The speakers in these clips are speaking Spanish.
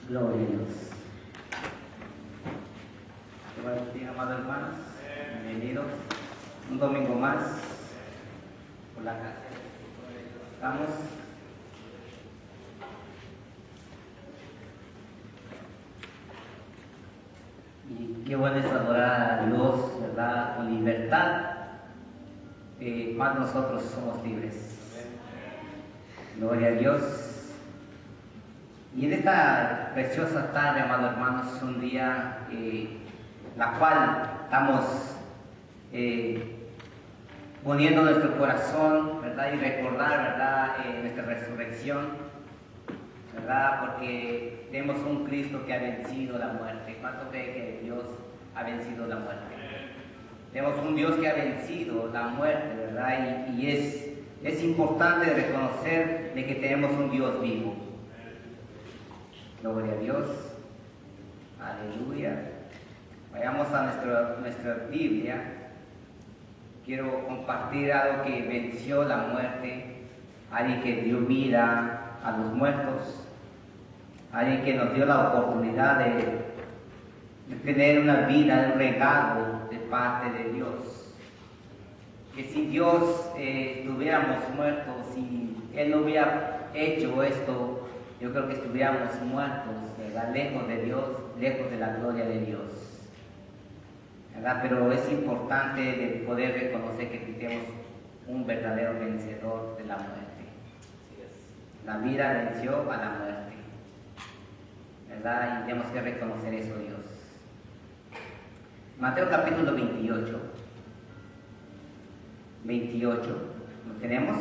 Gloria a Dios. Buenos días, amados hermanos. Bienvenidos. Un domingo más por la casa. Estamos. Y qué bueno es adorar a Dios, ¿verdad? Con libertad. Más nosotros somos libres. Gloria a Dios. Y en esta preciosa tarde, amados hermanos, es un día la cual estamos poniendo nuestro corazón, ¿verdad? Y recordar, ¿verdad? Nuestra resurrección, ¿verdad? Porque tenemos un Cristo que ha vencido la muerte. ¿Cuánto cree que Dios ha vencido la muerte? Tenemos un Dios que ha vencido la muerte, ¿verdad? Y es importante reconocer de que tenemos un Dios vivo. Gloria a Dios. Aleluya. Vayamos a nuestra Biblia. Quiero compartir algo que venció la muerte, alguien que dio vida a los muertos, alguien que nos dio la oportunidad de tener una vida, un regalo de parte de Dios. Que si Dios estuviéramos muertos, si Él no hubiera hecho esto, yo creo que estuviéramos muertos, ¿verdad? Lejos de Dios, lejos de la gloria de Dios, ¿verdad? Pero es importante de poder reconocer que tenemos un verdadero vencedor de la muerte. La vida venció a la muerte, ¿verdad? Y tenemos que reconocer eso, Dios. Mateo capítulo 28. 28. ¿Lo tenemos?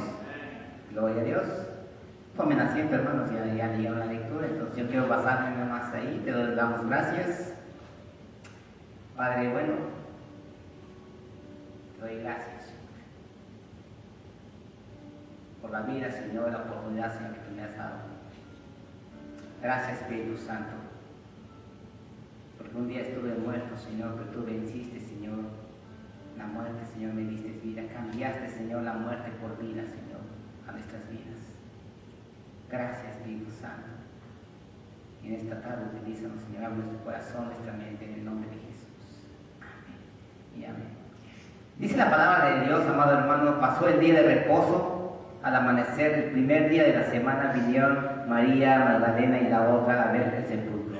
Gloria a Dios. Tomen asiento, hermanos, ya leyeron la lectura, entonces yo quiero basarme nada más ahí. Te damos gracias. Padre bueno, te doy gracias, Señor, por la vida, Señor, la oportunidad, Señor, que tú me has dado. Gracias, Espíritu Santo, porque un día estuve muerto, Señor, pero tú venciste, Señor, la muerte, Señor, me diste vida. Cambiaste, Señor, la muerte por vida, Señor, a nuestras vidas. Gracias, Espíritu Santo. Y en esta tarde utilízanos, Señor, abre nuestro corazón, nuestra mente, en el nombre de Jesús. Amén y amén. Dice la palabra de Dios, amado hermano, pasó el día de reposo. Al amanecer, el primer día de la semana, vinieron María Magdalena y la otra a ver el sepulcro.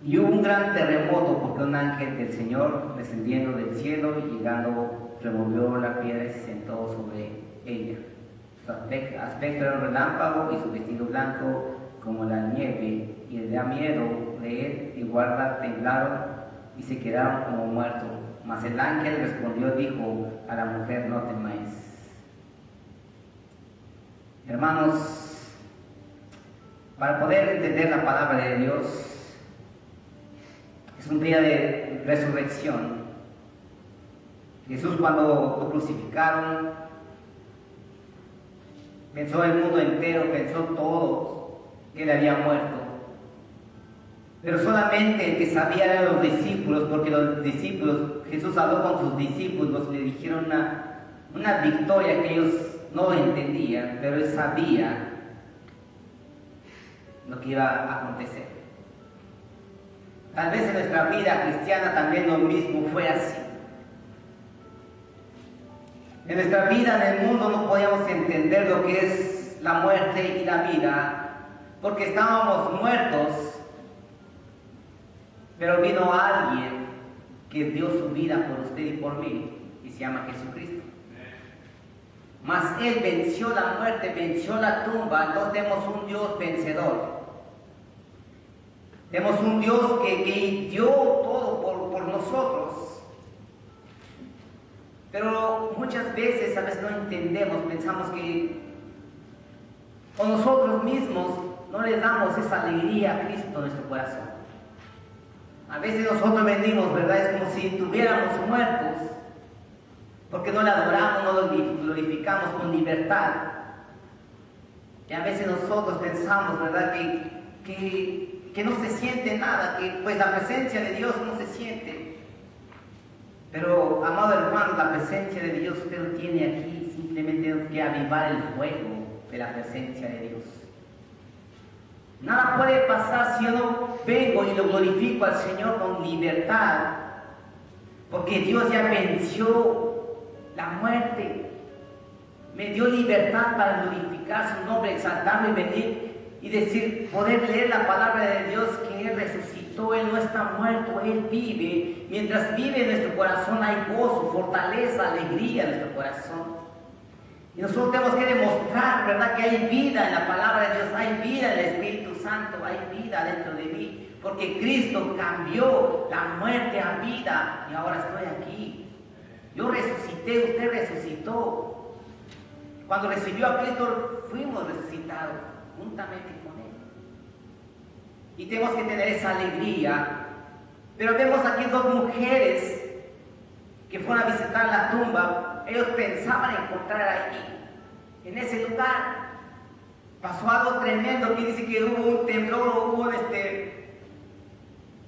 Y hubo un gran terremoto porque un ángel del Señor, descendiendo del cielo y llegando, removió la piedra y se sentó sobre ella. Su aspecto era un relámpago y su vestido blanco como la nieve, y le da miedo de él, y guarda temblaron y se quedaron como muertos. Mas el ángel respondió, dijo a la mujer, no temáis. Hermanos, para poder entender la palabra de Dios, es un día de resurrección. Jesús, cuando lo crucificaron, pensó el mundo entero, pensó todos que él había muerto. Pero solamente el que sabía eran los discípulos, porque los discípulos, Jesús habló con sus discípulos, le dijeron una victoria que ellos no entendían, pero él sabía lo que iba a acontecer. Tal vez en nuestra vida cristiana también lo mismo fue así. En nuestra vida, en el mundo, no podíamos entender lo que es la muerte y la vida, porque estábamos muertos, pero vino alguien que dio su vida por usted y por mí, y se llama Jesucristo. Mas Él venció la muerte, venció la tumba. Entonces tenemos un Dios vencedor. Tenemos un Dios que dio todo por nosotros. Pero muchas veces, a veces no entendemos, pensamos que con nosotros mismos no le damos esa alegría a Cristo en nuestro corazón. A veces nosotros venimos, ¿verdad? Es como si estuviéramos muertos, porque no le adoramos, no lo glorificamos con libertad. Y a veces nosotros pensamos, ¿verdad? Que no se siente nada, que pues la presencia de Dios no se siente. Pero, amado hermano, la presencia de Dios usted lo tiene aquí, simplemente tenemos que avivar el fuego de la presencia de Dios. Nada puede pasar si yo no vengo y lo glorifico al Señor con libertad, porque Dios ya venció la muerte, me dio libertad para glorificar su nombre, exaltarlo y venir y decir, poder leer la palabra de Dios, que Él resucitó, Él no está muerto, Él vive. Mientras vive en nuestro corazón hay gozo, fortaleza, alegría en nuestro corazón. Y nosotros tenemos que demostrar, ¿verdad?, que hay vida en la palabra de Dios, hay vida en el Espíritu Santo, hay vida dentro de mí, porque Cristo cambió la muerte a vida y ahora estoy aquí. Yo resucité, usted resucitó. Cuando recibió a Cristo, fuimos resucitados juntamente con Él. Y tenemos que tener esa alegría. Pero vemos aquí dos mujeres que fueron a visitar la tumba. Ellos pensaban encontrar ahí, en ese lugar. Pasó algo tremendo, que dice que hubo un temblor, hubo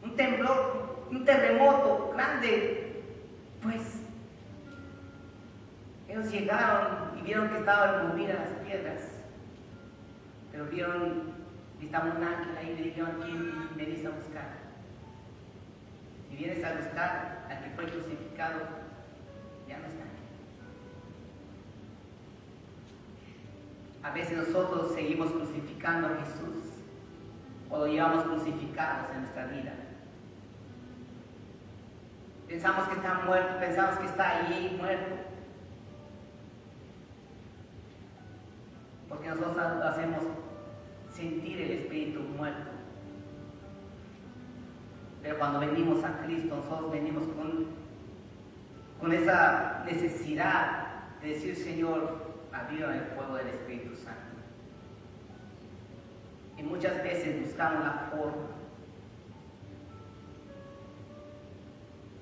un temblor, un terremoto grande. Pues ellos llegaron y vieron que estaban movidas las piedras, pero vieron que estaba un ángel ahí y le dijeron, ¿quién venís a buscar? Si vienes a buscar al que fue crucificado, ya no está aquí. A veces nosotros seguimos crucificando a Jesús, o lo llevamos crucificados en nuestra vida. Pensamos que está muerto, pensamos que está ahí muerto, porque nosotros hacemos sentir el espíritu muerto. Pero cuando venimos a Cristo, nosotros venimos con esa necesidad de decir, Señor, aviva el fuego del Espíritu Santo. Y muchas veces buscamos la forma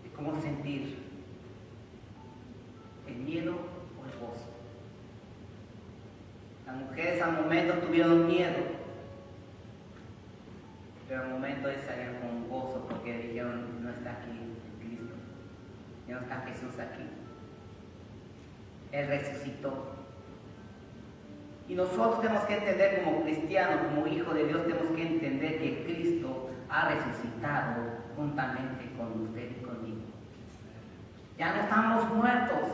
de cómo sentir el miedo o el gozo. Las mujeres al momento tuvieron miedo, pero al momento de salir con gozo, porque dijeron, no está aquí Cristo, ya no está Jesús aquí. Él resucitó. Y nosotros tenemos que entender, como cristianos, como hijos de Dios, tenemos que entender que Cristo ha resucitado juntamente con usted y conmigo. Ya no estamos muertos.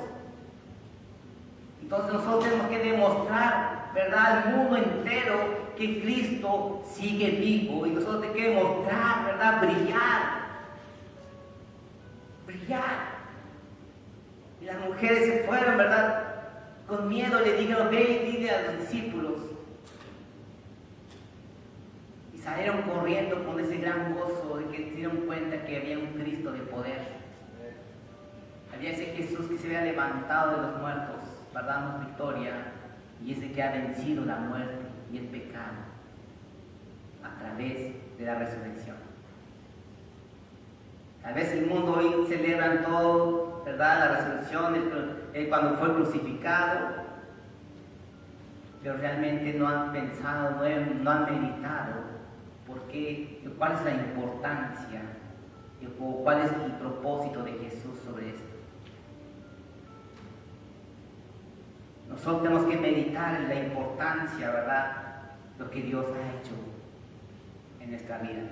Entonces nosotros tenemos que demostrar, ¿verdad?, al mundo entero que Cristo sigue vivo. Y nosotros tenemos que demostrar, ¿verdad?, brillar. Y las mujeres se fueron, ¿verdad?, con miedo le dijeron, ve y dile a los discípulos. Y salieron corriendo con ese gran gozo de que se dieron cuenta que había un Cristo de poder. Había ese Jesús que se había levantado de los muertos para darnos victoria, y ese que ha vencido la muerte y el pecado a través de la resurrección. Tal vez el mundo hoy celebra todo, ¿verdad?, la resurrección, cuando fue crucificado, pero realmente no han pensado, no han meditado cuál es la importancia o cuál es el propósito de Jesús sobre esto. Nosotros tenemos que meditar en la importancia, ¿verdad?, lo que Dios ha hecho en nuestra vida.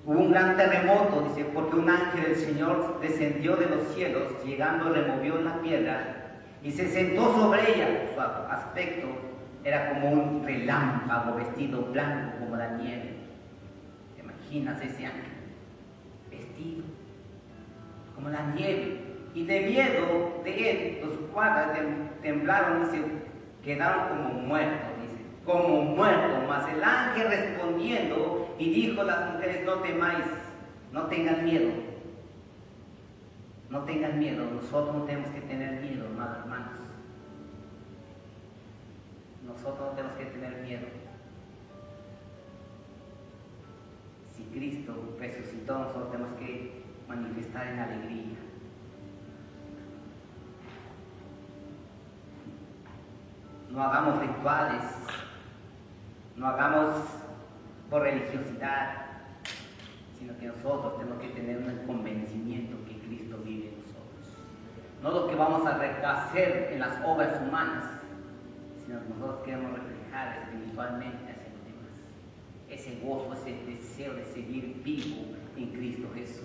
Hubo un gran terremoto, dice, porque un ángel del Señor descendió de los cielos, llegando removió la piedra y se sentó sobre ella. Su aspecto era como un relámpago, vestido blanco como la nieve. ¿Te imaginas ese ángel? Vestido como la nieve. Y de miedo de él, los guardas temblaron y se quedaron como muertos, dice, como muertos. Mas el ángel respondiendo y dijo a las mujeres, no temáis, no tengan miedo. No tengan miedo, nosotros no tenemos que tener miedo, hermanos. Nosotros no tenemos que tener miedo. Si Cristo resucitó, nosotros tenemos que manifestar en alegría. No hagamos rituales, no hagamos por religiosidad, sino que nosotros tenemos que tener un convencimiento que Cristo vive en nosotros. No lo que vamos a hacer en las obras humanas, sino que nosotros queremos reflejar espiritualmente hacia los demás. Ese gozo, ese deseo de seguir vivo en Cristo Jesús.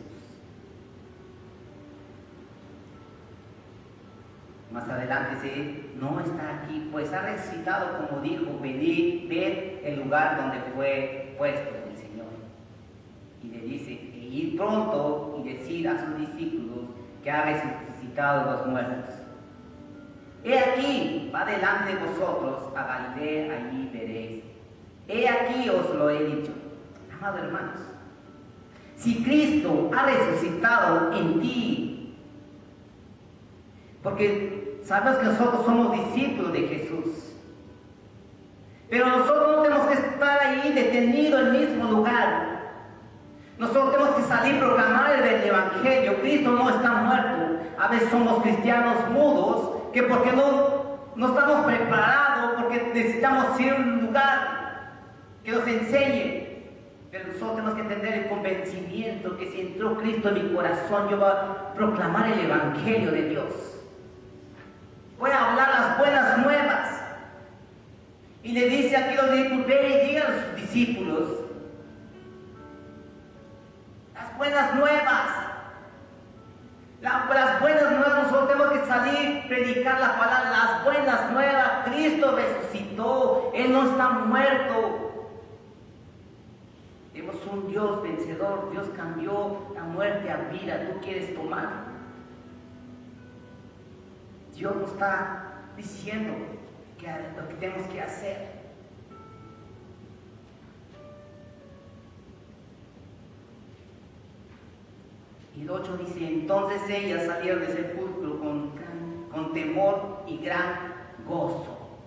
Más adelante dice, no está aquí, pues ha resucitado, como dijo, venid, ved el lugar donde fue puesto el Señor. Y le dice, e ir pronto y decir a sus discípulos que ha resucitado de los muertos. He aquí, va delante de vosotros a Galilea, allí veréis. He aquí os lo he dicho. Amados hermanos, si Cristo ha resucitado en ti, porque sabes que nosotros somos discípulos de Jesús, pero nosotros no tenemos que estar ahí detenidos en el mismo lugar. Nosotros tenemos que salir a proclamar el Evangelio. Cristo no está muerto. A veces somos cristianos mudos, que porque no estamos preparados, porque necesitamos ir a un lugar que nos enseñe. Pero nosotros tenemos que entender el convencimiento que si entró Cristo en mi corazón, yo voy a proclamar el Evangelio de Dios. Voy a hablar las buenas nuevas. Y le dice aquí a los discípulos, ve y diga a sus discípulos, las buenas nuevas. Las buenas nuevas, nosotros tenemos que salir, predicar la palabra, las buenas nuevas. Cristo resucitó, Él no está muerto. Tenemos un Dios vencedor, Dios cambió la muerte a vida. ¿Tú quieres tomar? Dios nos está diciendo lo que tenemos que hacer. Y el 8 dice, entonces ellas salieron del sepulcro con temor y gran gozo.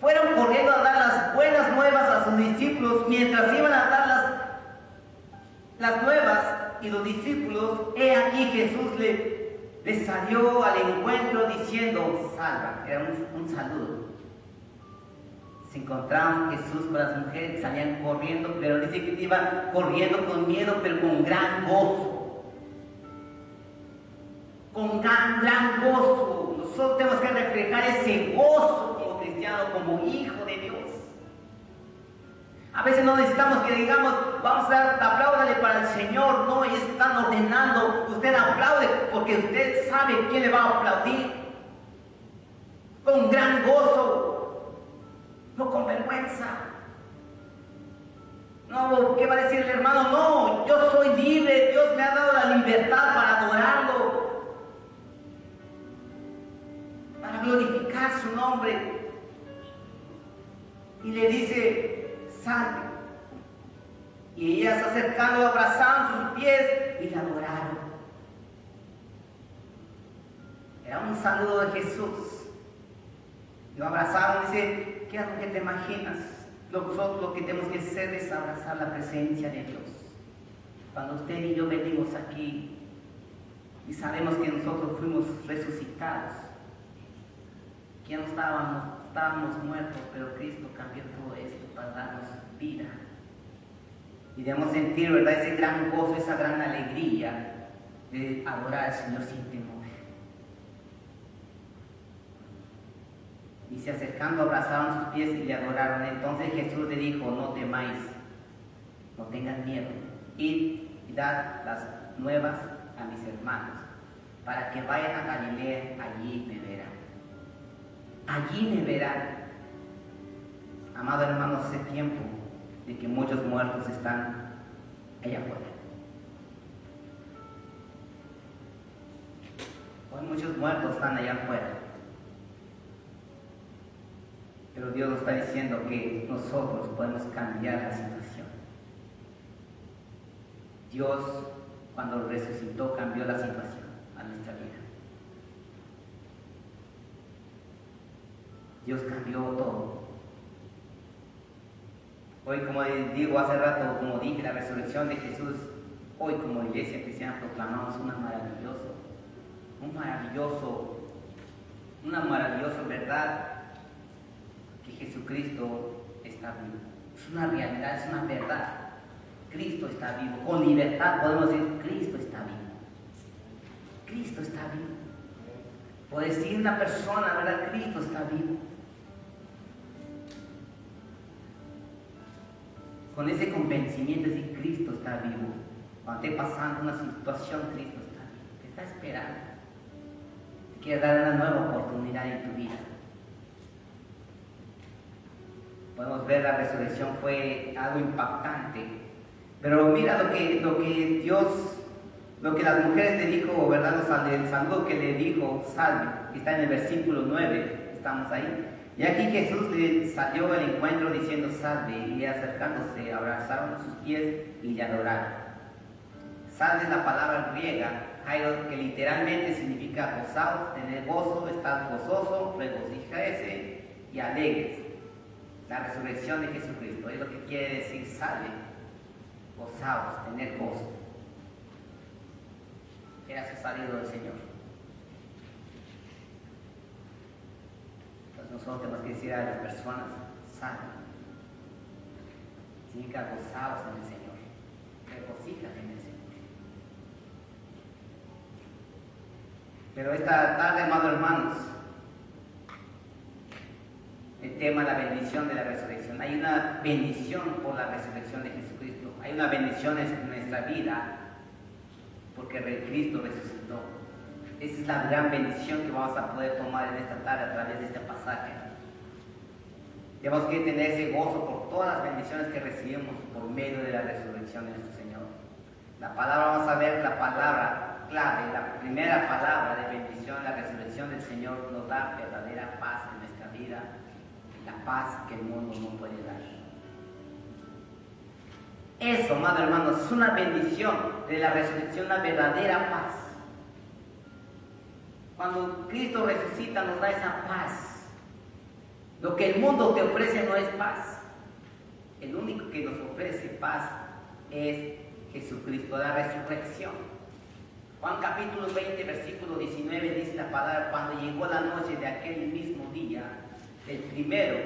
Fueron corriendo a dar las buenas nuevas a sus discípulos. Mientras iban a dar las nuevas y los discípulos, he aquí Jesús les salió al encuentro diciendo, salva. Era un saludo. Se encontraban Jesús con las mujeres que salían corriendo, pero dice que iban corriendo con miedo, pero con gran gozo. Con gran gozo. Nosotros tenemos que reflejar ese gozo como cristianos, como hijo de Dios. A veces no necesitamos que digamos, vamos a dar, apláudale para el Señor. No, ellos están ordenando, usted aplaude porque usted sabe quién le va a aplaudir. Con gran gozo, no con vergüenza. No, ¿qué va a decir el hermano? No, yo soy libre, Dios me ha dado la libertad para adorarlo, para glorificar su nombre. Y le dice, salve. Y ellas acercando, abrazaron sus pies y la adoraron. Era un saludo de Jesús. Lo abrazaron y dice, ¿qué es lo que te imaginas? Nosotros lo que tenemos que hacer es abrazar la presencia de Dios. Cuando usted y yo venimos aquí y sabemos que nosotros fuimos resucitados, que no estábamos muertos, pero Cristo cambió todo esto para darnos vida. Y debemos sentir, ¿verdad?, ese gran gozo, esa gran alegría de adorar al Señor sin temor. Y se acercando, abrazaron sus pies y le adoraron. Entonces Jesús le dijo, no temáis, no tengan miedo. Id y dad las nuevas a mis hermanos, para que vayan a Galilea, allí me verán. Allí me verán. Amado hermano, hace tiempo de que muchos muertos están allá afuera. Hoy muchos muertos están allá afuera. Pero Dios nos está diciendo que nosotros podemos cambiar la situación. Dios, cuando resucitó, cambió la situación a nuestra vida. Dios cambió todo. Hoy, como digo hace rato, como dije, la resurrección de Jesús, hoy como iglesia cristiana proclamamos una maravillosa verdad, que Jesucristo está vivo. Es una realidad, es una verdad. Cristo está vivo. Con libertad podemos decir, Cristo está vivo. Cristo está vivo. Por decir una persona, ¿verdad? Cristo está vivo. Con ese convencimiento de decir Cristo está vivo. Cuando esté pasando una situación, Cristo está vivo. Te está esperando. Te quiere dar una nueva oportunidad en tu vida. Podemos ver la resurrección fue algo impactante. Pero mira lo que Dios, lo que las mujeres le dijo, ¿verdad? El saludo que le dijo, salve, que está en el versículo 9, estamos ahí. Y aquí Jesús le salió al encuentro diciendo salve, y acercándose abrazaron sus pies y le adoraron. Salve es la palabra griega, Jairo, que literalmente significa gozaos, tener gozo, estar gozoso, regocijarse y alegres. La resurrección de Jesucristo es lo que quiere decir salve, gozaos, tener gozo. Era su salido del Señor. Entonces nosotros tenemos que decir a las personas, salve. Significa gozaos en el Señor, regocíjate en el Señor. Pero esta tarde, amados hermanos, el tema de la bendición de la resurrección. Hay una bendición por la resurrección de Jesucristo. Hay una bendición en nuestra vida porque Cristo resucitó. Esa es la gran bendición que vamos a poder tomar en esta tarde a través de este pasaje. Tenemos que tener ese gozo por todas las bendiciones que recibimos por medio de la resurrección de nuestro Señor. La palabra, vamos a ver la palabra clave, la primera palabra de bendición, la resurrección del Señor nos da verdadera paz en nuestra vida. La paz que el mundo no puede dar. Eso, amados hermanos, es una bendición de la resurrección, una verdadera paz. Cuando Cristo resucita nos da esa paz. Lo que el mundo te ofrece no es paz. El único que nos ofrece paz es Jesucristo, la resurrección. Juan capítulo 20, versículo 19 dice la palabra, cuando llegó la noche de aquel mismo día, el primero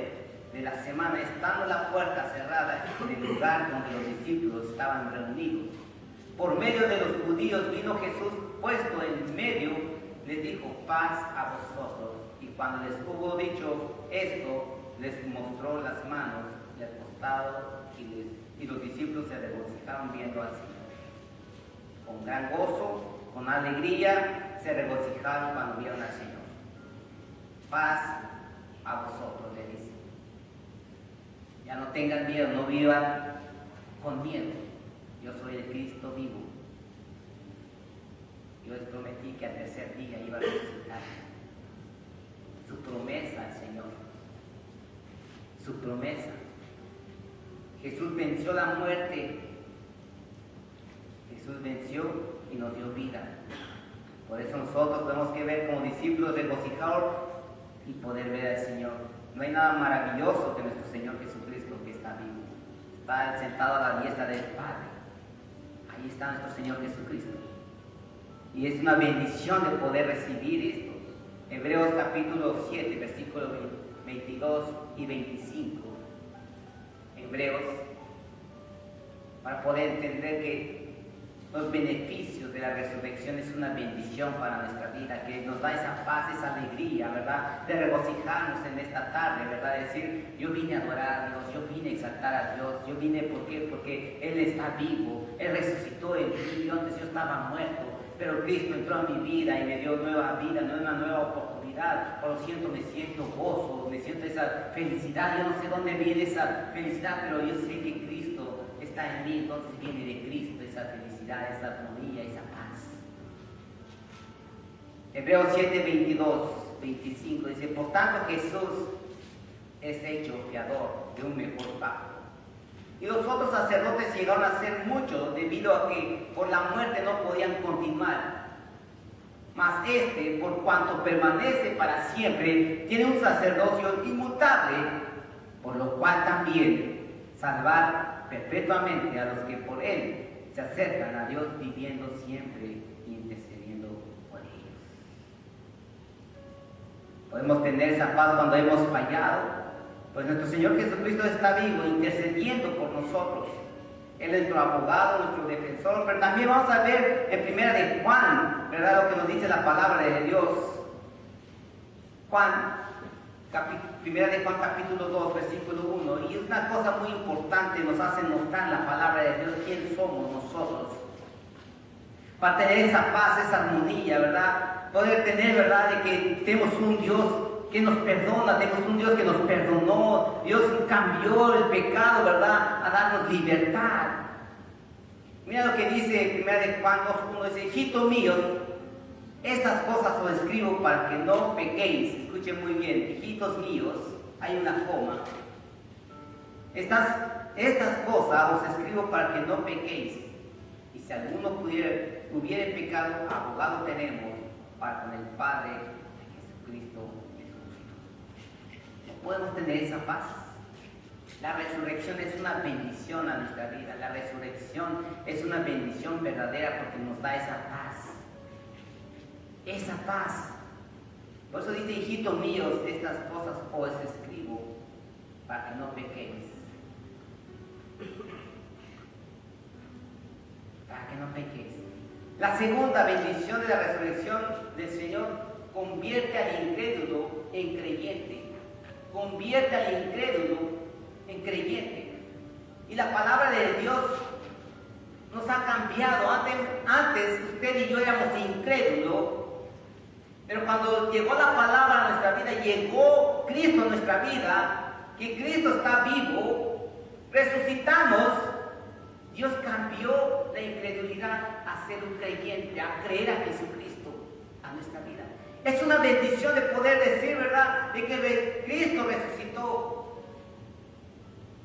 de la semana, estando la puerta cerrada en el lugar donde los discípulos estaban reunidos, por medio de los judíos vino Jesús puesto en medio, les dijo paz a vosotros. Y cuando les hubo dicho esto, les mostró las manos y el costado, y los discípulos se regocijaron viendo al Señor. Con gran gozo, con alegría, se regocijaron cuando vieron al Señor. Paz a vosotros, le dice. Ya no tengan miedo, no vivan con miedo. Yo soy el Cristo vivo. Yo les prometí que al tercer día iba a resucitar. Su promesa al Señor. Su promesa. Jesús venció la muerte. Jesús venció y nos dio vida. Por eso nosotros tenemos que ver como discípulos regocijados y poder ver al Señor. No hay nada maravilloso que nuestro Señor Jesucristo que está vivo. Está sentado a la diestra del Padre. Ahí está nuestro Señor Jesucristo. Y es una bendición de poder recibir esto. Hebreos capítulo 7, versículos 22 y 25. Hebreos, para poder entender que los beneficios de la resurrección es una bendición para nuestra vida, que nos da esa paz, esa alegría, ¿verdad? De regocijarnos en esta tarde, ¿verdad? De decir, yo vine a adorar a Dios, yo vine a exaltar a Dios, yo vine, ¿por qué? Porque Él está vivo, Él resucitó en mí, yo antes yo estaba muerto, pero Cristo entró a mi vida y me dio nueva vida, una nueva oportunidad. Por lo siento, me siento gozo, me siento esa felicidad, yo no sé dónde viene esa felicidad, pero yo sé que Cristo está en mí, entonces viene de Cristo esa felicidad, esa armonía, esa paz. Hebreos 7, 22, 25 dice, por tanto Jesús es hecho fiador de un mejor pacto. Y los otros sacerdotes llegaron a ser muchos debido a que por la muerte no podían continuar. Mas este, por cuanto permanece para siempre, tiene un sacerdocio inmutable, por lo cual también salvar perpetuamente a los que por él se acercan a Dios, viviendo siempre y intercediendo por ellos. Podemos tener esa paz cuando hemos fallado, pues nuestro Señor Jesucristo está vivo, intercediendo por nosotros. Él es nuestro abogado, nuestro defensor, pero también vamos a ver en primera de Juan, ¿verdad? Lo que nos dice la palabra de Dios. Primera de Juan capítulo 2, versículo 1, y es una cosa muy importante, nos hace notar la palabra de Dios, quién somos nosotros, para tener esa paz, esa armonía, ¿verdad? Poder tener, ¿verdad?, de que tenemos un Dios que nos perdona, tenemos un Dios que nos perdonó, Dios cambió el pecado, ¿verdad?, a darnos libertad. Mira lo que dice Primera de Juan 2:1, dice: hijitos míos, estas cosas os escribo para que no pequéis. Escuchen muy bien, hijitos míos, hay una coma. Estas cosas os escribo para que no pequéis. Y si alguno hubiere pecado, abogado tenemos para con el Padre, Jesucristo Jesús. ¿No podemos tener esa paz? La resurrección es una bendición a nuestra vida. La resurrección es una bendición verdadera porque nos da esa paz. Esa paz. Por eso dice: hijitos míos, estas cosas os escribo para que no pequéis. Para que no pequéis. La segunda bendición de la resurrección del Señor convierte al incrédulo en creyente. Convierte al incrédulo en creyente. Y la palabra de Dios nos ha cambiado. Antes usted y yo éramos incrédulos, pero cuando llegó la palabra a nuestra vida, llegó Cristo a nuestra vida, que Cristo está vivo, resucitamos, Dios cambió la incredulidad a ser un creyente, a creer a Jesucristo a nuestra vida. Es una bendición de poder decir, ¿verdad?, de que Cristo resucitó.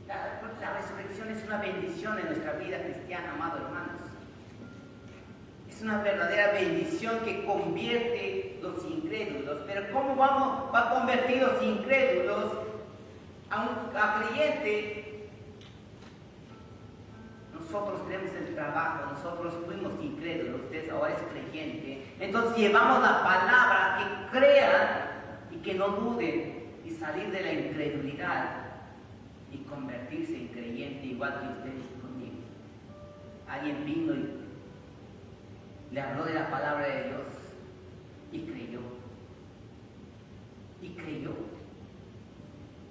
La resurrección es una bendición en nuestra vida cristiana, amados hermanos. Es una verdadera bendición que convierte los incrédulos. Pero ¿cómo va a convertir los incrédulos a creyente? Nosotros tenemos el trabajo, nosotros fuimos incrédulos, usted ahora es creyente. Entonces llevamos la palabra, que crean y que no duden, y salir de la incredulidad y convertirse en creyente, igual que ustedes conmigo. Alguien vino y le habló de la palabra de Dios y creyó. Y creyó.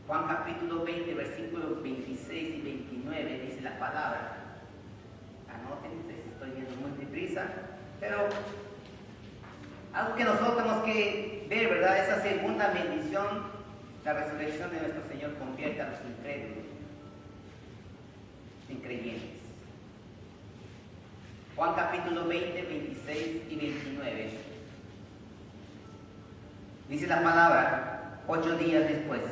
Juan capítulo 20, versículos 26 y 29 dice la palabra. Anoten, estoy viendo muy deprisa, pero algo que nosotros tenemos que ver, ¿verdad? Esa segunda bendición, la resurrección de nuestro Señor, convierte a los incrédulos en creyentes. Juan capítulo 20, 26 y 29. Dice la palabra: 8 días después,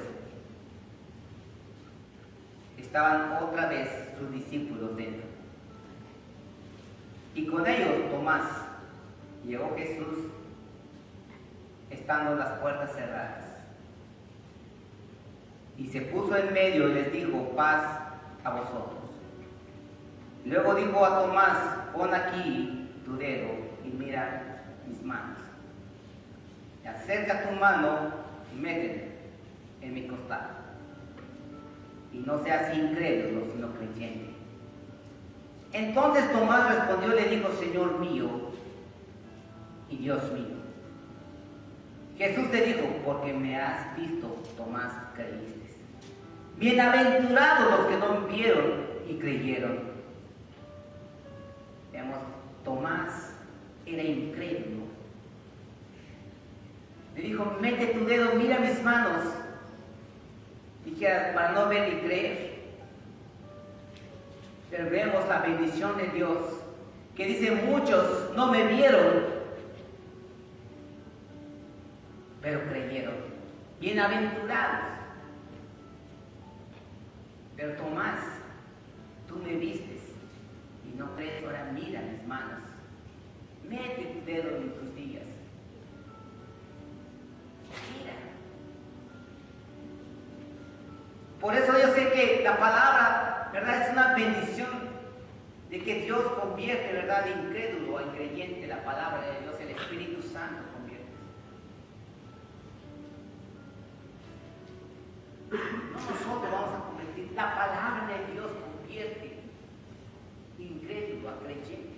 estaban otra vez sus discípulos dentro, y con ellos Tomás. Llegó Jesús, estando las puertas cerradas, y se puso en medio y les dijo: paz a vosotros. Luego dijo a Tomás: pon aquí tu dedo y mira mis manos. Y acerca tu mano y métela en mi costado. Y no seas incrédulo, sino creyente. Entonces Tomás respondió y le dijo: Señor mío y Dios mío. Jesús le dijo: porque me has visto, Tomás, creíste. Bienaventurados los que no vieron y creyeron. Veamos, Tomás era incrédulo. Le dijo: mete tu dedo, mira mis manos. Dijera, para no ver y creer. Pero vemos la bendición de Dios, que dice: muchos no me vieron, pero creyeron. Bienaventurados. Pero Tomás, tú me vistes y no crees, ahora mira mis manos. Mete tu dedo en mis costillas. Mira. Por eso yo sé que la palabra, ¿verdad?, es una bendición de que Dios convierte, ¿verdad?, de incrédulo a creyente. La palabra de Dios, el Espíritu Santo convierte. No nosotros vamos a convertir, la palabra de Dios convierte de incrédulo a creyente.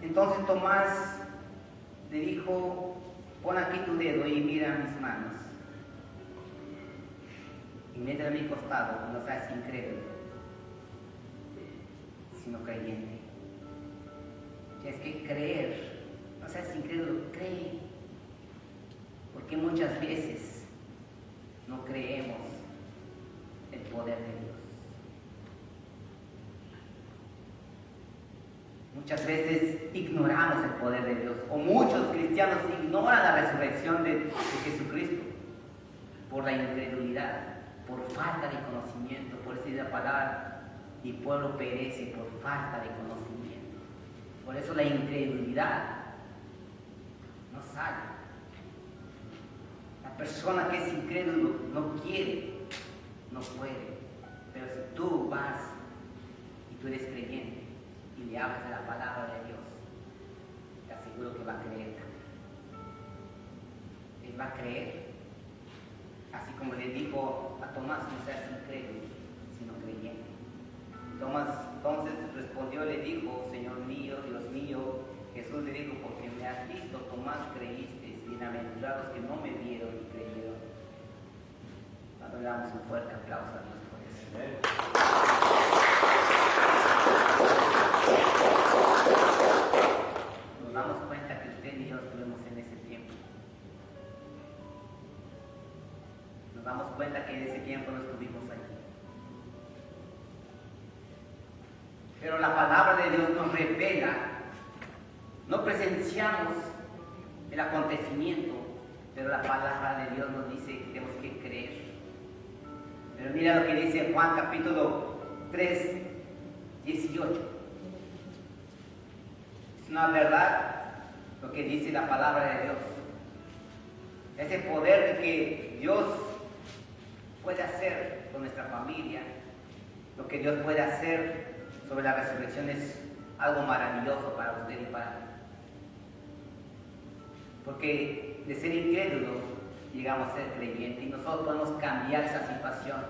Entonces Tomás le dijo, pon aquí tu dedo y mira mis manos. Y métele a mi costado, no seas incrédulo, sino creyente. Tienes que creer, no seas incrédulo, cree. Porque muchas veces no creemos el poder de Dios. Muchas veces ignoramos el poder de Dios, o muchos cristianos ignoran la resurrección de Jesucristo por la incredulidad, por falta de conocimiento. Por eso dice la palabra, mi pueblo perece por falta de conocimiento. Por eso la incredulidad no sale. La persona que es incrédulo no quiere, no puede. Pero si tú vas y tú eres creyente y le hablas de la palabra de Dios, te aseguro que va a creer también. Él va a creer. Así como le dijo a Tomás, no seas incrédulo, sino creyente. Tomás entonces respondió, le dijo, Señor mío, Dios mío. Jesús le dijo, porque me has visto, Tomás, creíste. Bienaventurados que no me vieron y creyeron. Cuando le damos un fuerte aplauso a Dios por eso. Nos damos cuenta que usted y yo estuvimos en ese tiempo. Nos damos cuenta que en ese tiempo no estuvimos allí. Pero la palabra de Dios nos revela, no presenciamos el acontecimiento, pero la palabra de Dios nos dice que tenemos que creer. Pero mira lo que dice Juan capítulo 3, 18. Es una verdad lo que dice la palabra de Dios. Ese poder de que Dios puede hacer con nuestra familia, lo que Dios puede hacer sobre la resurrección es algo maravilloso para usted y para mí. Porque de ser incrédulos llegamos a ser creyentes y nosotros podemos cambiar esa situación.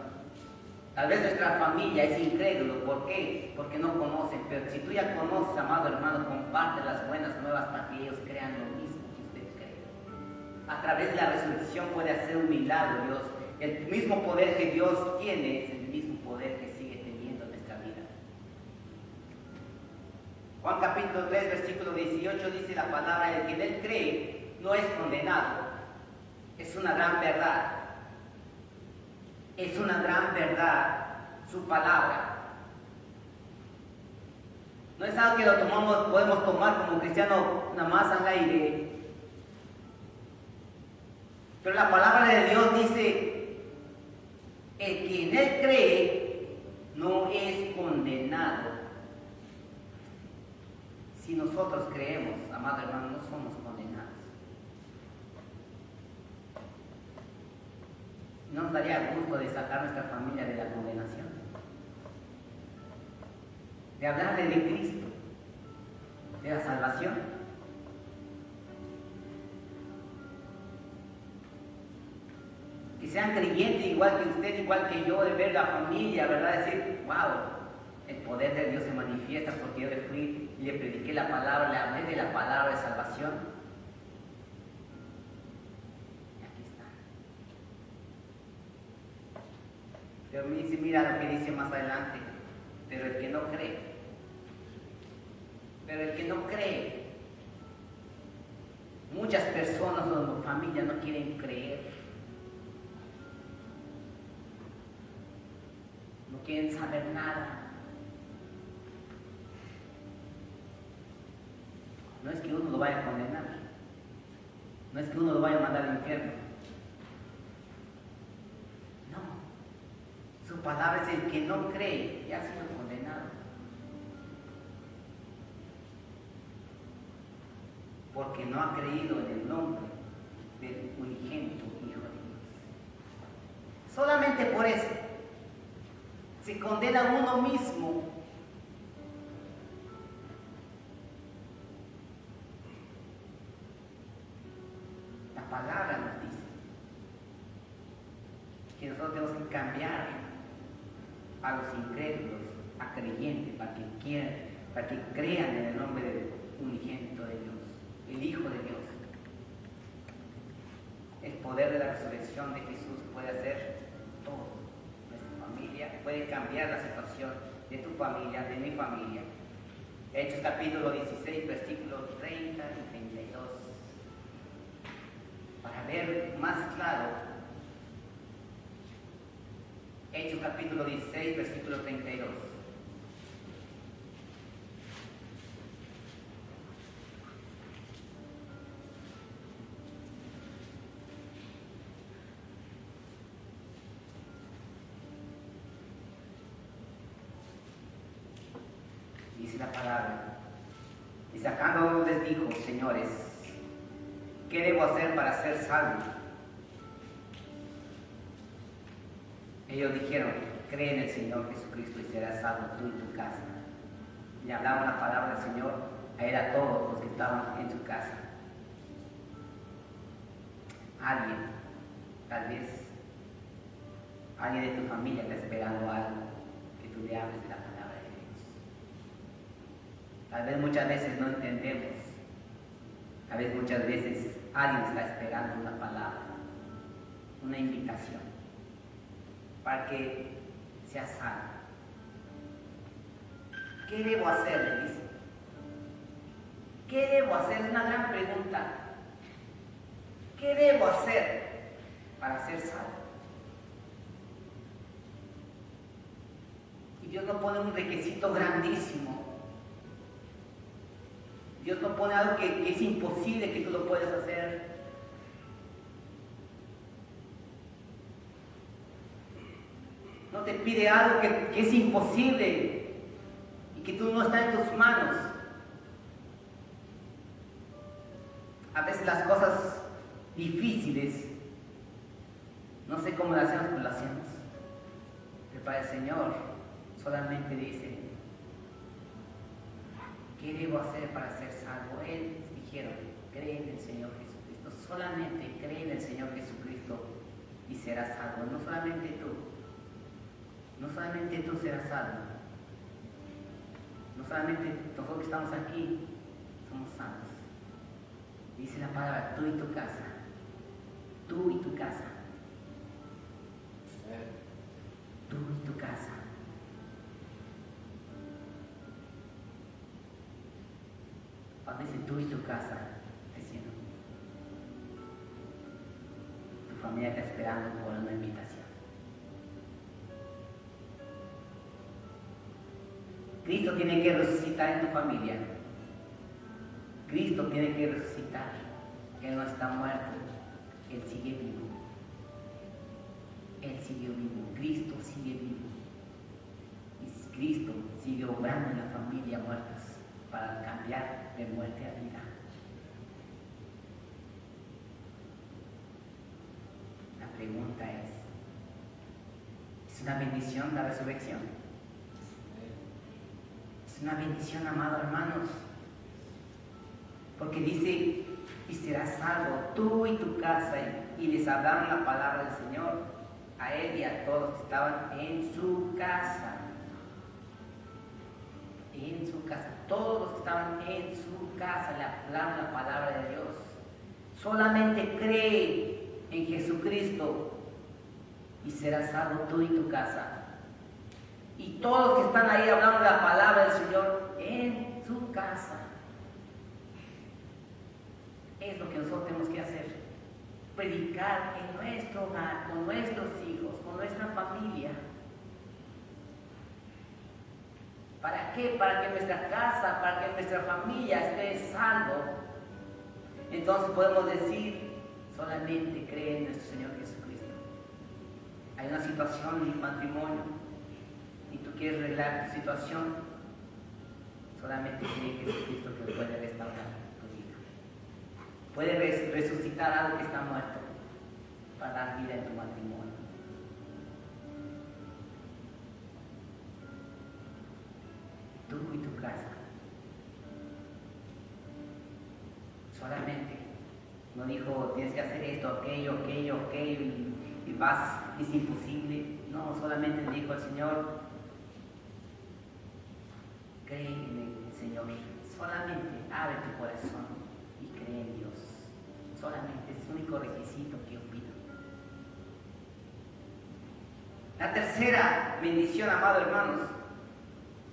Tal vez nuestra familia es incrédulo, ¿por qué? Porque no conocen, pero si tú ya conoces, amado hermano, comparte las buenas nuevas para que ellos crean lo mismo que usted cree. A través de la resurrección puede hacer un milagro Dios. El mismo poder que Dios tiene es el mismo poder que sigue teniendo en nuestra vida. Juan capítulo 3, versículo 18 dice la palabra, el que en él cree no es condenado. Es una gran verdad. Es una gran verdad su palabra. No es algo que podemos tomar como cristiano nada más al aire. Pero la palabra de Dios dice, el que en él cree no es condenado. Si nosotros creemos, amado hermano, no somos condenados. ¿No nos daría gusto de sacar a nuestra familia de la condenación? De hablarle de Cristo, de la salvación. Que sean creyentes igual que usted, igual que yo, de ver la familia, ¿verdad? Decir, wow, el poder de Dios se manifiesta porque yo le fui y le prediqué la palabra, le hablé de la palabra de salvación. Y aquí está. Pero me dice, mira lo que dice más adelante. Pero el que no cree, muchas personas o familias no quieren creer. No quieren saber nada. No es que uno lo vaya a condenar. No es que uno lo vaya a mandar al infierno. No. Su palabra es el que no cree y ha sido condenado. Porque no ha creído en el nombre del unigénito Hijo de Dios. Solamente por eso se condena a uno mismo. La palabra nos dice que nosotros tenemos que cambiar a los incrédulos a creyentes para que crean en el nombre unigénito de Dios, el Hijo de Dios. El poder de la resurrección de Jesús puede hacer todo. Nuestra familia puede cambiar la situación de tu familia, de mi familia. Hechos capítulo 16, versículos 30 y 32. Para ver más claro, Hechos capítulo 16, versículo 32. Dice la palabra, y sacándolos les dijo: señores, ¿qué debo hacer para ser salvo? Ellos dijeron: cree en el Señor Jesucristo y serás salvo tú y tu casa. Le hablaban la palabra del Señor a él, a todos los que estaban en su casa. Alguien, tal vez, alguien de tu familia está esperando algo, que tú le hables de la palabra de Dios. Tal vez muchas veces no entendemos. Tal vez muchas veces alguien está esperando una palabra, una invitación, para que sea salvo. ¿Qué debo hacer? Le dice. ¿Qué debo hacer? Es una gran pregunta. ¿Qué debo hacer para ser salvo? Y Dios no pone un requisito grandísimo. Dios no pone algo que es imposible que tú lo puedas hacer. No te pide algo que es imposible y que tú no está en tus manos. A veces las cosas difíciles, no sé cómo las hacemos, pero las hacemos. Pero para el Señor solamente dice: ¿qué debo hacer para ser salvo? Él dijeron: cree en el Señor Jesucristo. Solamente cree en el Señor Jesucristo y serás salvo. No solamente tú. No solamente tú serás salvo. No solamente nosotros que estamos aquí somos salvos. Dice la palabra: tú y tu casa. Tú y tu casa. Tú y tu casa. Cuando dice tú y tu casa, diciendo, tu familia está esperando por una invitación. Cristo tiene que resucitar en tu familia. Cristo tiene que resucitar. Él no está muerto. Él sigue vivo. Él sigue vivo. Cristo sigue vivo. Y Cristo sigue obrando en la familia muertas para cambiar de muerte a vida. La pregunta ¿es una bendición la resurrección? Es una bendición, amados hermanos, porque dice: y serás salvo tú y tu casa. Y les hablaron la palabra del Señor a él y a todos que estaban en su casa. En su casa, todos los que estaban en su casa le hablaron la palabra de Dios. Solamente cree en Jesucristo y serás salvo tú y tu casa. Y todos los que están ahí hablando la palabra del Señor en su casa. Es lo que nosotros tenemos que hacer. Predicar en nuestro hogar, con nuestros hijos, con nuestra familia. ¿Para qué? Para que nuestra casa, para que nuestra familia esté salvo. Entonces podemos decir: solamente cree en nuestro Señor Jesucristo. Hay una situación en el matrimonio y tú quieres arreglar tu situación, solamente cree en Jesucristo que puede restaurar tu vida. Puede resucitar algo que está muerto para dar vida en tu matrimonio. Tú y tu casa. Solamente. No dijo: tienes que hacer esto, aquello, y vas, es imposible. No, solamente le dijo al Señor: cree en el Señor solamente abre tu corazón y cree en Dios. Solamente es el único requisito que yo pido. La tercera bendición, amados hermanos,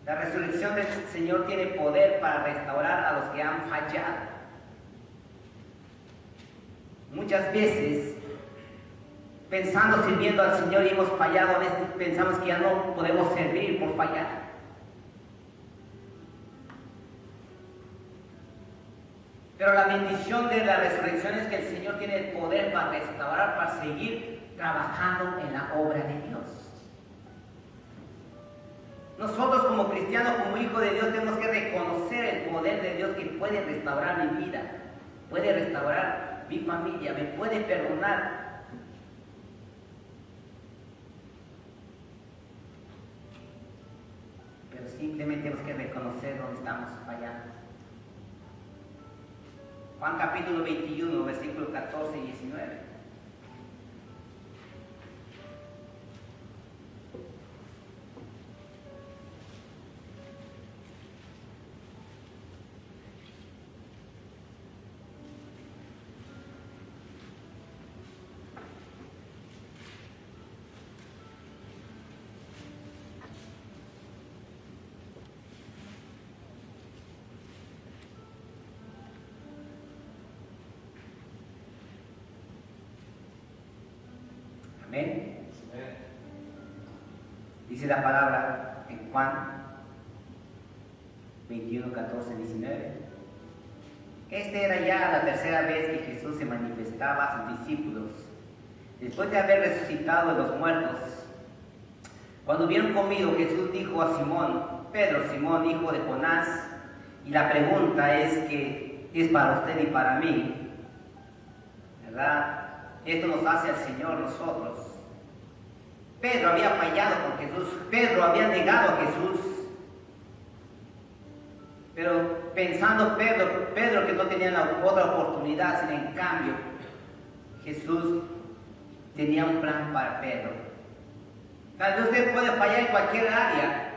la resurrección del Señor tiene poder para restaurar a los que han fallado. Muchas veces, pensando, sirviendo al Señor y hemos fallado, a veces pensamos que ya no podemos servir por fallar. Pero la bendición de la resurrección es que el Señor tiene el poder para restaurar, para seguir trabajando en la obra de Dios. Nosotros como cristianos, como hijos de Dios, tenemos que reconocer el poder de Dios que puede restaurar mi vida, puede restaurar mi familia, me puede perdonar. Pero simplemente tenemos que reconocer dónde estamos fallando. Juan capítulo 21, versículos 14 y 19. Amén. Dice la palabra en Juan 21, 14, 19. Esta era ya la tercera vez que Jesús se manifestaba a sus discípulos, después de haber resucitado de los muertos. Cuando hubieron comido, Jesús dijo a Simón Pedro: Simón, hijo de Jonás, y la pregunta es para usted y para mí, ¿verdad? Esto nos hace al Señor nosotros. Pedro había fallado con Jesús, Pedro había negado a Jesús. Pero pensando Pedro que no tenía la otra oportunidad, sino en cambio, Jesús tenía un plan para Pedro. Tal vez usted puede fallar en cualquier área,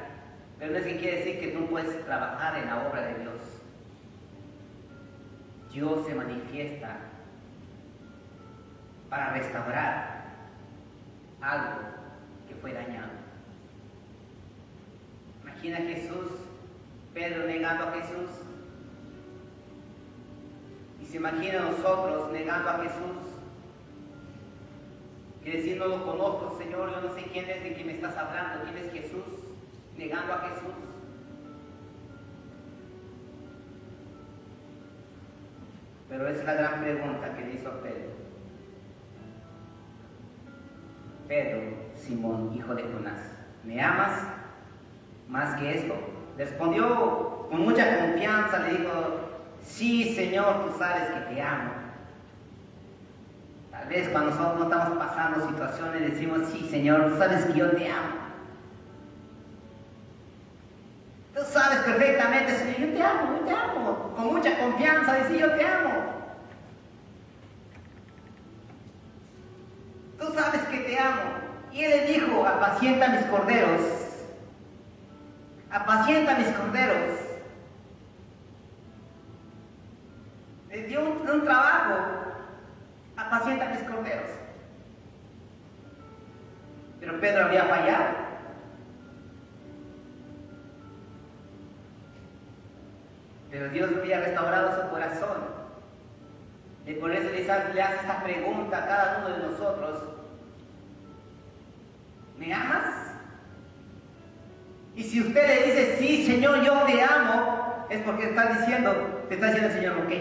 pero no es que quiere decir que tú puedes trabajar en la obra de Dios. Dios se manifiesta para restaurar algo que fue dañado. Imagina a Jesús, Pedro negando a Jesús, y se imagina a nosotros negando a Jesús, que decir: no lo conozco, Señor, yo no sé quién es, de quién me estás hablando, quién es Jesús, negando a Jesús. Pero esa es la gran pregunta que le hizo a Pedro. Pedro, Simón, hijo de Jonás, ¿me amas más que esto? Le respondió con mucha confianza, le dijo: sí, Señor, tú sabes que te amo. Tal vez cuando nosotros no estamos pasando situaciones decimos: sí, Señor, tú sabes que yo te amo. Tú sabes perfectamente, Señor, yo te amo, con mucha confianza, dice: yo te amo. Tú sabes que te amo. Y él le dijo: apacienta mis corderos. Apacienta mis corderos. Le dio un trabajo. Apacienta mis corderos. Pero Pedro había fallado. Pero Dios había restaurado su corazón. Y por eso le hace esta pregunta a cada uno de nosotros: ¿me amas? Y si usted le dice: sí, Señor, yo te amo, es porque te está diciendo el Señor: ok,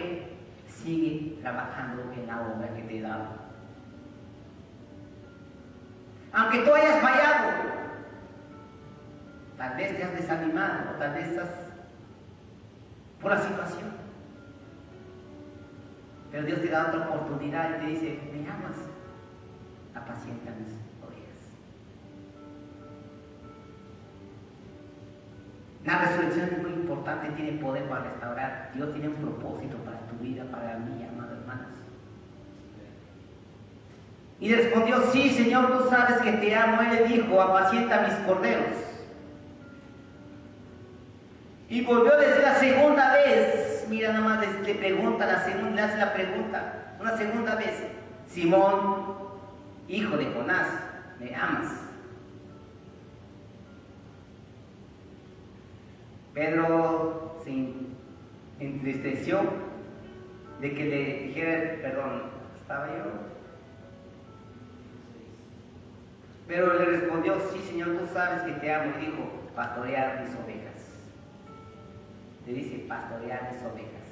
sigue trabajando en la obra que te he dado. Aunque tú hayas fallado, tal vez te has desanimado, o tal vez estás por la situación. Pero Dios te da otra oportunidad y te dice: ¿me amas? Apacienta mis ovejas. La resurrección es muy importante, tiene poder para restaurar. Dios tiene un propósito para tu vida, para mí, amados hermanos. Y le respondió: sí, Señor, tú sabes que te amo. Él le dijo: apacienta mis corderos. Y volvió a decir la segunda vez, mira nada más le pregunta, le hace la pregunta, una segunda vez, Simón, hijo de Jonás, ¿me amas? Pedro se entristeció de que le dijera, perdón, ¿estaba yo? Pero le respondió, sí Señor, tú sabes que te amo, y dijo, pastorear mis ovejas. Le dice, pastorear mis ovejas.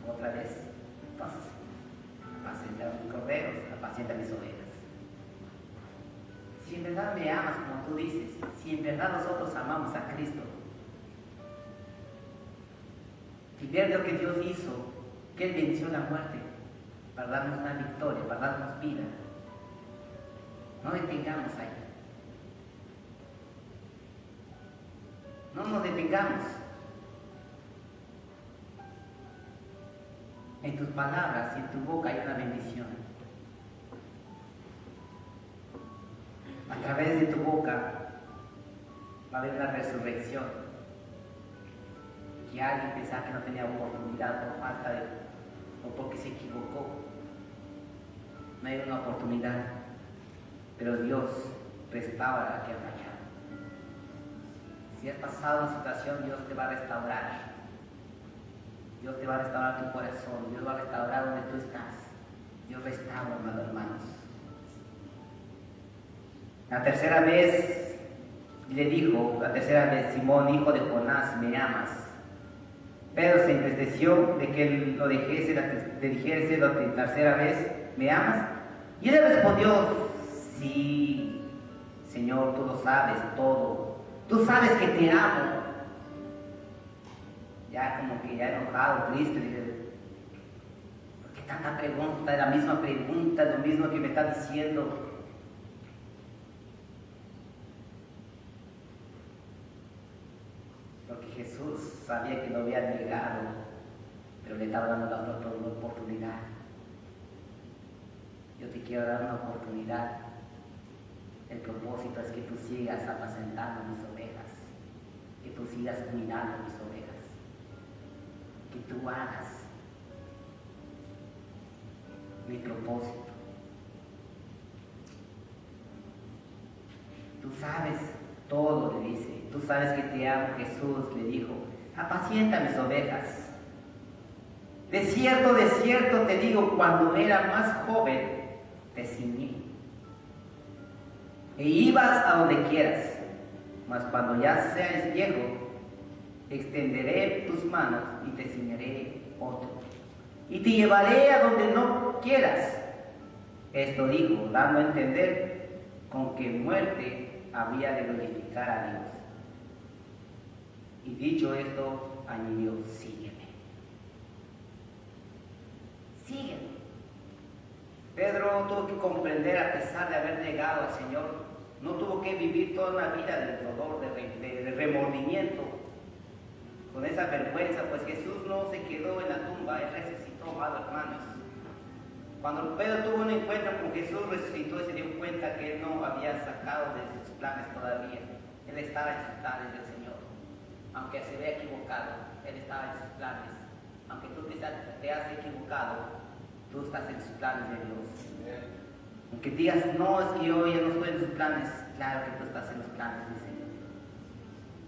Otra vez, entonces, apacienta mis corderos, apacienta mis ovejas. Si en verdad me amas como tú dices, si en verdad nosotros amamos a Cristo, y ver lo que Dios hizo, que Él venció la muerte para darnos una victoria, para darnos vida, no detengamos ahí. No nos detengamos. En tus palabras y en tu boca hay una bendición. A través de tu boca va a haber una resurrección. Que alguien pensaba que no tenía oportunidad por falta de, o porque se equivocó. No hay una oportunidad, pero Dios restaura a quien fallado. Si has pasado una situación, Dios te va a restaurar. Dios te va a restaurar tu corazón. Dios va a restaurar donde tú estás. Dios restaura, hermanos. La tercera vez le dijo, Simón, hijo de Jonás, ¿me amas? Pedro se entristeció de que él lo dijese la tercera vez, ¿me amas? Y él le respondió, sí, Señor, tú lo sabes todo. Tú sabes que te amo. Ya como que ya enojado, triste, dije, ¿por qué tanta pregunta? La misma pregunta, lo mismo que me está diciendo. Porque Jesús sabía que lo había negado, pero le estaba dando la otra oportunidad. Yo te quiero dar una oportunidad. El propósito es que tú sigas apacentando mis ovejas, que tú sigas cuidando mis ovejas, que tú hagas mi propósito. Tú sabes todo, le dice. Tú sabes que te amo, Jesús le dijo. Apacienta mis ovejas. De cierto te digo, cuando era más joven, te ciñí. E ibas a donde quieras. Mas cuando ya seas viejo, extenderé tus manos y te ciñeré otro. Y te llevaré a donde no quieras. Esto dijo, dando a entender con que muerte había de glorificar a Dios. Y dicho esto, añadió, sígueme. Sígueme. Pedro tuvo que comprender, a pesar de haber negado al Señor, no tuvo que vivir toda una vida de dolor, de remordimiento, con esa vergüenza, pues Jesús no se quedó en la tumba, Él resucitó, hermanos. Cuando Pedro tuvo un encuentro con Jesús, resucitó y se dio cuenta que Él no había sacado de sus planes todavía. Él estaba en sus planes del Señor. Aunque se vea equivocado, Él estaba en sus planes. Aunque tú te has equivocado, tú estás en sus planes de Dios. Aunque digas, no, es que yo ya no estoy en sus planes, claro que tú estás en los planes del Señor.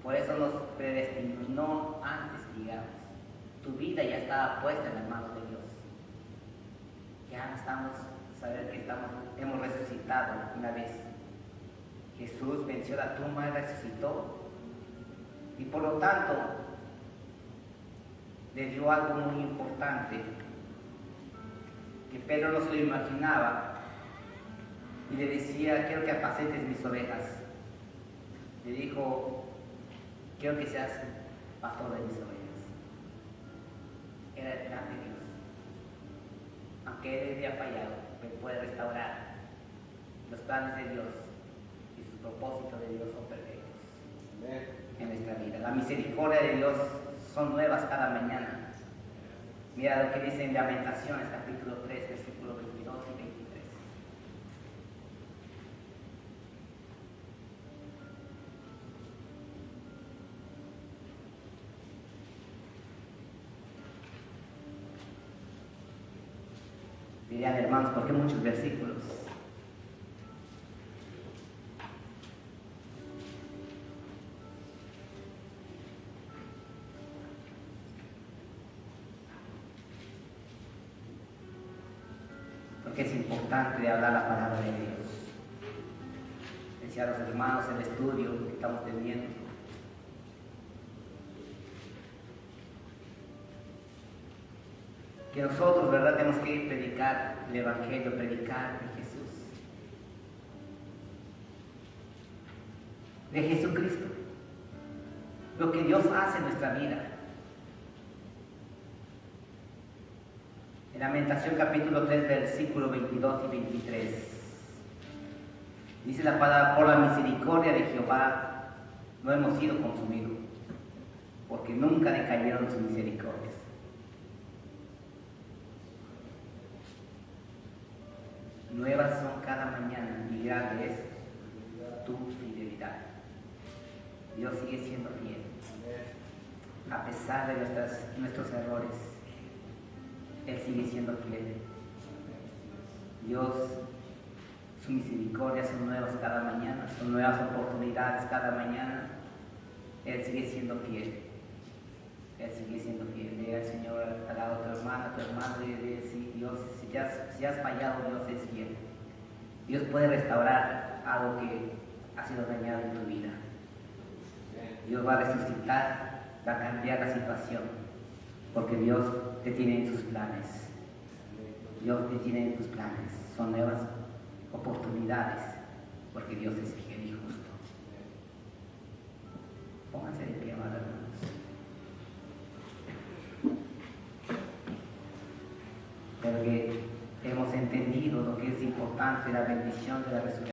Por eso nos predestinó antes, digamos. Tu vida ya estaba puesta en las manos de Dios. Ya estamos, saber que hemos resucitado una vez. Jesús venció la tumba y resucitó. Y por lo tanto, le dio algo muy importante que Pedro no se lo imaginaba. Y le decía, quiero que apacientes mis ovejas. Le dijo, quiero que seas pastor de mis ovejas. Era el plan de Dios. Aunque él había fallado, él puede restaurar. Los planes de Dios y sus propósitos de Dios son perfectos. Amén. En nuestra vida. La misericordia de Dios son nuevas cada mañana. Mira lo que dice en Lamentaciones, capítulo 3, versículos 22 y 23. Dirían, hermanos, ¿por qué muchos versículos? Porque es importante hablar la palabra de Dios. Decía a los hermanos el estudio que estamos teniendo. Que nosotros, ¿verdad?, tenemos que predicar el Evangelio, predicar de Jesús. De Jesucristo. Lo que Dios hace en nuestra vida. En Lamentación capítulo 3, versículos 22 y 23. Dice la palabra, por la misericordia de Jehová no hemos sido consumidos, porque nunca decayeron sus misericordias. Nuevas son cada mañana y grande es tu fidelidad. Dios sigue siendo fiel. A pesar de nuestros errores, Él sigue siendo fiel. Dios, su misericordia son nuevas cada mañana, son nuevas oportunidades cada mañana. Él sigue siendo fiel. Él sigue siendo fiel. Llega el Señor a la otra hermana, tu hermano, y dice, Dios, si has fallado, Dios es fiel. Dios puede restaurar algo que ha sido dañado en tu vida. Dios va a resucitar, va a cambiar la situación, porque Dios te tiene en sus planes. Dios te tiene en tus planes. Son nuevas oportunidades, porque Dios es fiel y justo. Pónganse de pie, amados hermanos. Pero que hemos entendido lo que es importante, la bendición de la resurrección.